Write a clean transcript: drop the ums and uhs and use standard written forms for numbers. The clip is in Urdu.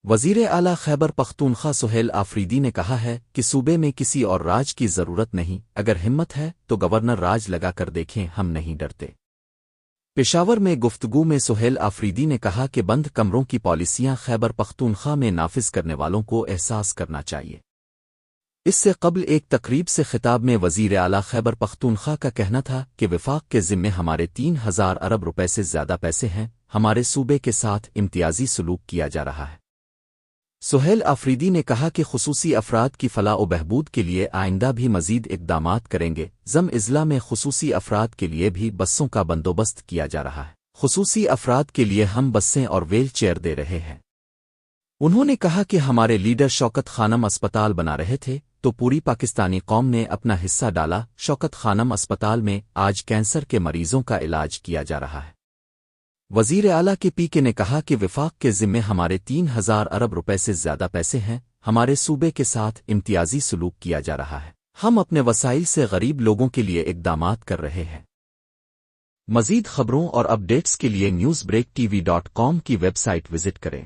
وزیر اعلیٰ خیبر پختونخوا سہیل آفریدی نے کہا ہے کہ صوبے میں کسی اور راج کی ضرورت نہیں، اگر ہمت ہے تو گورنر راج لگا کر دیکھیں، ہم نہیں ڈرتے۔ پشاور میں گفتگو میں سہیل آفریدی نے کہا کہ بند کمروں کی پالیسیاں خیبر پختونخوا میں نافذ کرنے والوں کو احساس کرنا چاہیے۔ اس سے قبل ایک تقریب سے خطاب میں وزیر اعلیٰ خیبر پختونخوا کا کہنا تھا کہ وفاق کے ذمے ہمارے 3000 ارب روپے سے زیادہ پیسے ہیں، ہمارے صوبے کے ساتھ امتیازی سلوک کیا جا رہا ہے۔ سہیل آفریدی نے کہا کہ خصوصی افراد کی فلاح و بہبود کے لیے آئندہ بھی مزید اقدامات کریں گے۔ ضم اضلاع میں خصوصی افراد کے لیے بھی بسوں کا بندوبست کیا جا رہا ہے۔ خصوصی افراد کے لیے ہم بسیں اور ویل چیئر دے رہے ہیں۔ انہوں نے کہا کہ ہمارے لیڈر شوکت خانم اسپتال بنا رہے تھے تو پوری پاکستانی قوم نے اپنا حصہ ڈالا۔ شوکت خانم اسپتال میں آج کینسر کے مریضوں کا علاج کیا جا رہا ہے۔ وزیر اعلیٰ کے پی کے نے کہا کہ وفاق کے ذمے ہمارے 3000 ارب روپے سے زیادہ پیسے ہیں، ہمارے صوبے کے ساتھ امتیازی سلوک کیا جا رہا ہے، ہم اپنے وسائل سے غریب لوگوں کے لیے اقدامات کر رہے ہیں۔ مزید خبروں اور اپ ڈیٹس کے لیے newsbreaktv.com کی ویب سائٹ وزٹ کریں۔